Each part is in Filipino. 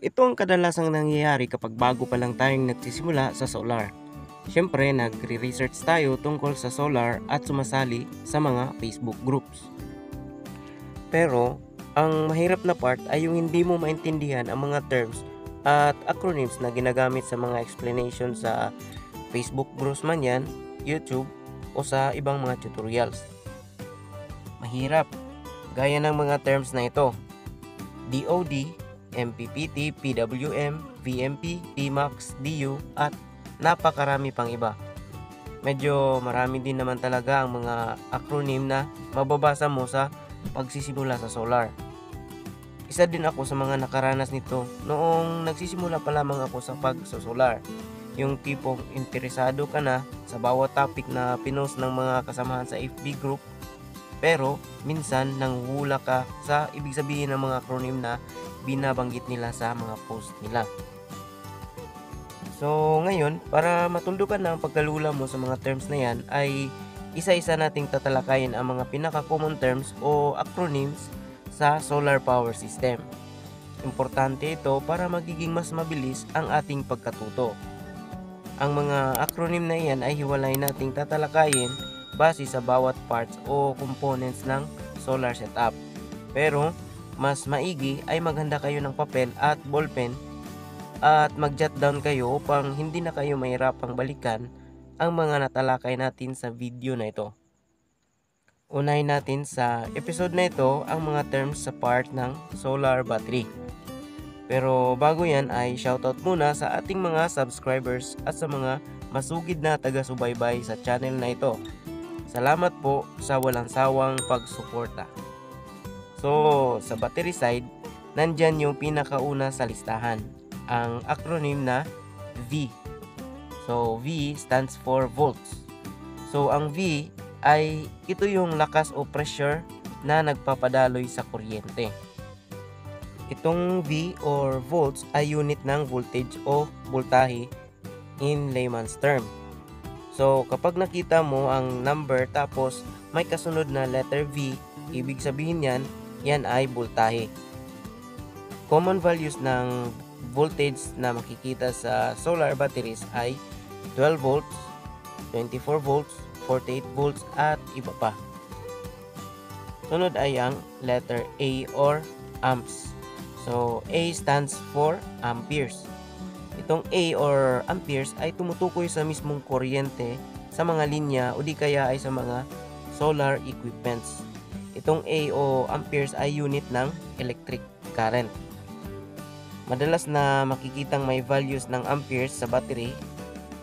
ito ang kadalasang nangyayari kapag bago pa lang tayong nagsisimula sa solar. Siyempre, nagre-research tayo tungkol sa solar at sumasali sa mga Facebook groups. Pero, ang mahirap na part ay yung hindi mo maintindihan ang mga terms at acronyms na ginagamit sa mga explanation sa Facebook groups man yan, YouTube, o sa ibang mga tutorials. Mahirap, gaya ng mga terms na ito: DOD, MPPT, PWM, VMP, PMAX, DU, at napakarami pang iba. Medyo marami din naman talaga ang mga acronym na mababasa mo sa pagsisimula sa solar. Isa din ako sa mga nakaranas nito noong nagsisimula pa lamang ako sa pagsosolar. Yung tipong interesado ka na sa bawat topic na pinost ng mga kasamahan sa FB group, pero minsan nanguhula ka sa ibig sabihin ng mga acronym na binabanggit nila sa mga post nila. So ngayon, para matundukan na ang pagkalula mo sa mga terms na yan, ay isa-isa nating tatalakayin ang mga pinaka-common terms o acronyms sa solar power system. Importante ito para magiging mas mabilis ang ating pagkatuto. Ang mga acronym na iyan ay hiwalay nating tatalakayin base sa bawat parts o components ng solar setup. Pero mas maigi ay maghanda kayo ng papel at ballpen at mag-jot down kayo upang hindi na kayo mahirapang balikan ang mga natalakay natin sa video na ito. Unahin natin sa episode na ito ang mga terms sa part ng solar battery. Pero bago yan ay shoutout muna sa ating mga subscribers at sa mga masugid na taga-subaybay sa channel na ito. Salamat po sa walang sawang pagsuporta. So, sa battery side, nandyan yung pinakauna sa listahan, ang acronym na V. So, V stands for volts. So, ang V ay ito yung lakas o pressure na nagpapadaloy sa kuryente. Itong V or volts ay unit ng voltage o voltahe in layman's term. So, kapag nakita mo ang number tapos may kasunod na letter V, ibig sabihin yan ay voltahe. Common values ng voltage na makikita sa solar batteries ay 12 volts, 24 volts, 48 volts at iba pa. Sunod ay ang letter A or amps. So, A stands for amperes. Itong A or amperes ay tumutukoy sa mismong kuryente sa mga linya o di kaya ay sa mga solar equipments. Itong A o amperes ay unit ng electric current. Madalas na makikitang may values ng amperes sa battery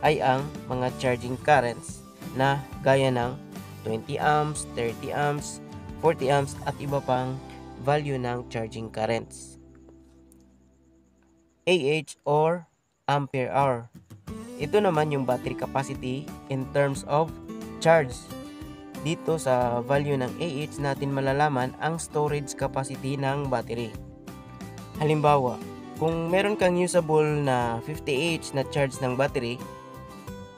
ay ang mga charging currents na gaya ng 20 amps, 30 amps, 40 amps at iba pang value ng charging currents. AH or ampere hour. Ito naman yung battery capacity in terms of charge. Dito sa value ng AH natin malalaman ang storage capacity ng battery. Halimbawa, kung meron kang usable na 50Ah na charge ng battery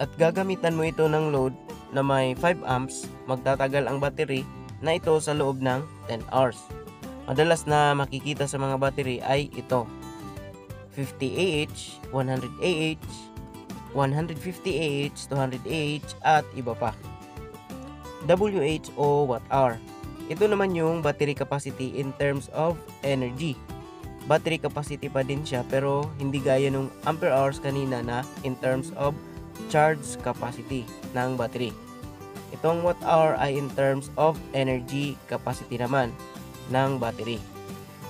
at gagamitan mo ito ng load na may 5 amps, magtatagal ang battery na ito sa loob ng 10 hours. Madalas na makikita sa mga battery ay ito: 50Ah, 100Ah, 150Ah, 200Ah at iba pa. WH o watt hour. Ito naman yung battery capacity in terms of energy. Battery capacity pa din siya pero hindi gaya nung ampere hours kanina na in terms of charge capacity ng battery. Itong watt hour ay in terms of energy capacity naman ng battery.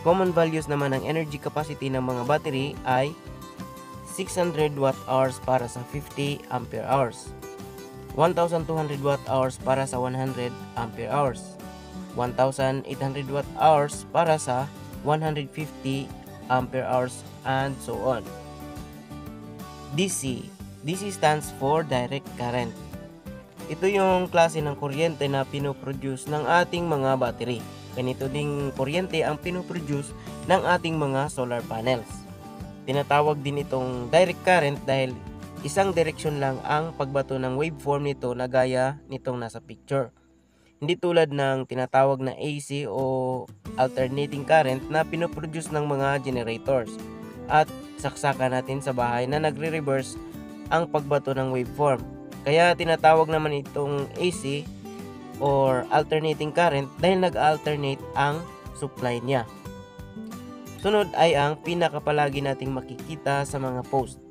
Common values naman ng energy capacity ng mga battery ay 600 watt hours para sa 50 ampere hours, 1200 watt hours para sa 100 ampere hours, 1800 watt hours para sa 150 ampere hours, and so on. DC. DC stands for direct current. Ito yung klase ng kuryente na pinoproduce ng ating mga battery. Ganito ding kuryente ang pinoproduce ng ating mga solar panels. Tinatawag din itong direct current dahil isang direksyon lang ang pagbato ng waveform nito na gaya nitong nasa picture. Hindi tulad ng tinatawag na AC o alternating current na pinoproduce ng mga generators. at saksakan natin sa bahay na nagre-reverse ang pagbato ng waveform. Kaya tinatawag naman itong AC or alternating current dahil nag-alternate ang supply niya. Sunod ay ang pinakapalagi nating makikita sa mga post,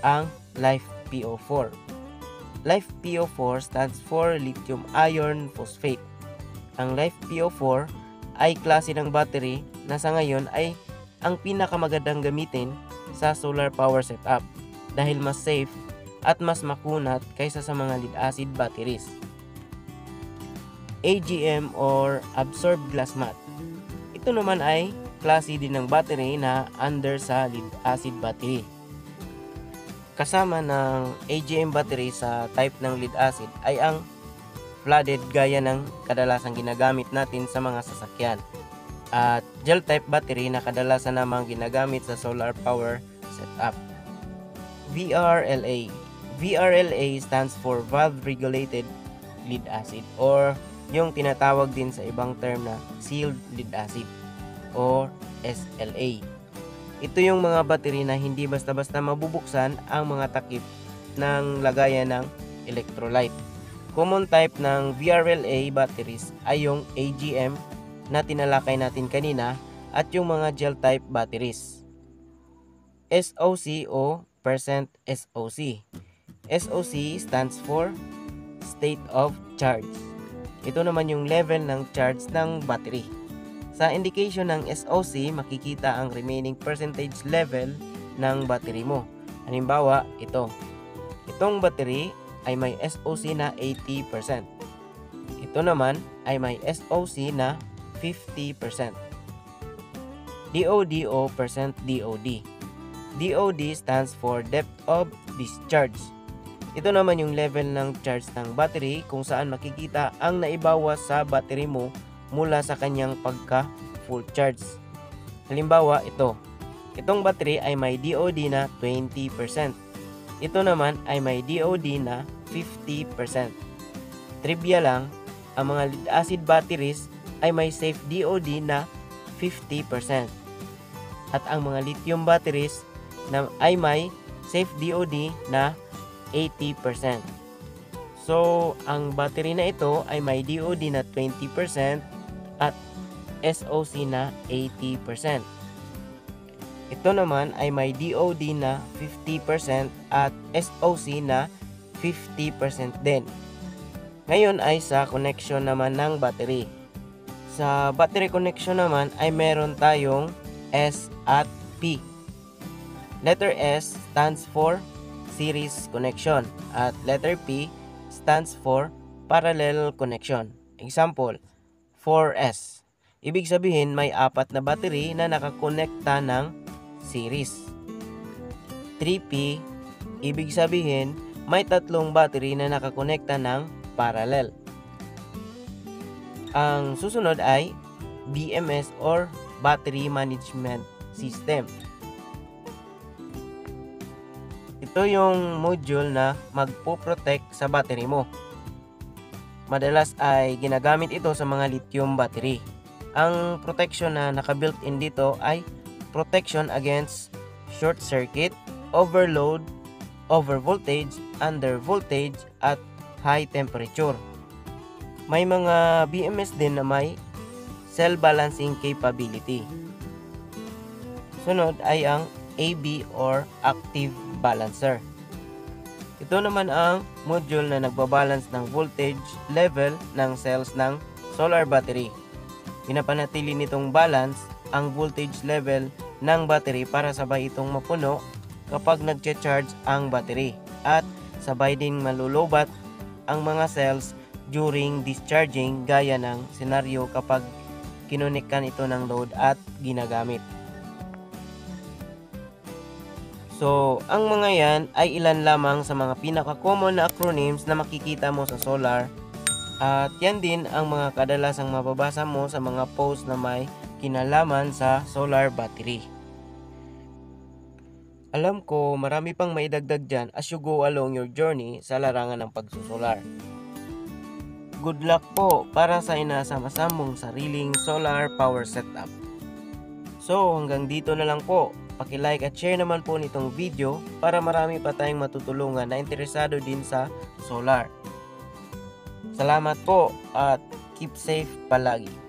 ang LiFePO4. LiFePO4 stands for lithium iron phosphate. Ang LiFePO4 ay klase ng battery na sa ngayon ay ang pinakamagandang gamitin sa solar power setup dahil mas safe at mas makunat kaysa sa mga lead acid batteries. AGM or absorbed glass mat. Ito naman ay klase din ng battery na under sa lead acid battery. Kasama ng AGM battery sa type ng lead acid ay ang flooded gaya ng kadalasang ginagamit natin sa mga sasakyan, at gel type battery na kadalasan namang ginagamit sa solar power setup. VRLA. VRLA stands for valve regulated lead acid or yung tinatawag din sa ibang term na sealed lead acid or SLA. Ito yung mga battery na hindi basta-basta mabubuksan ang mga takip ng lagayan ng electrolyte. Common type ng VRLA batteries ay yung AGM na tinalakay natin kanina at yung mga gel type batteries. SOC o percent SOC. SOC stands for state of charge. Ito naman yung level ng charge ng battery. Sa indication ng SOC, makikita ang remaining percentage level ng battery mo. Halimbawa, itong battery ay may SOC na 80%. Ito naman ay may SOC na 50%. DOD o percent DOD. DOD stands for depth of discharge. Ito naman yung level ng charge ng battery kung saan makikita ang naibawas sa battery mo mula sa kanyang pagka full charge. Halimbawa, itong battery ay may DOD na 20%. Ito naman ay may DOD na 50%. Trivia lang, ang mga lead acid batteries ay may safe DOD na 50%. At ang mga lithium batteries ay may safe DOD na 80%. So, ang battery na ito ay may DOD na 20% at SOC na 80%. Ito naman ay may DOD na 50% at SOC na 50% din. Ngayon ay sa connection naman ng battery. Sa battery connection naman ay meron tayong S at P. Letter S stands for series connection at letter P stands for parallel connection. Example, 4S. Ibig sabihin may 4 na battery na nakakonekta ng series. 3P. Ibig sabihin may 3 battery na nakakonekta ng parallel. Ang susunod ay BMS or Battery Management System. Ito yung module na magpo-protect sa battery mo. Madalas ay ginagamit ito sa mga lithium battery. Ang protection na naka-built-in dito ay protection against short circuit, overload, overvoltage, undervoltage, at high temperature. May mga BMS din na may cell balancing capability. Sunod ay ang AB or active balancer. Ito naman ang module na nagbabalance ng voltage level ng cells ng solar battery. Pinapanatili nitong balance ang voltage level ng battery para sabay itong mapuno kapag nagcha-charge ang battery at sabay ding malulobat ang mga cells during discharging gaya ng senaryo kapag kinonektan ito ng load at ginagamit. So, ang mga yan ay ilan lamang sa mga pinaka-common na acronyms na makikita mo sa solar. At yan din ang mga kadalasang mababasa mo sa mga post na may kinalaman sa solar battery. Alam ko marami pang maidagdag dyan as you go along your journey sa larangan ng pagsusolar. Good luck po para sa inasama-samong sariling solar power setup. So hanggang dito na lang po. Paki-like at share naman po nitong video para marami pa tayong matutulungan na interesado din sa solar. Salamat po at keep safe palagi.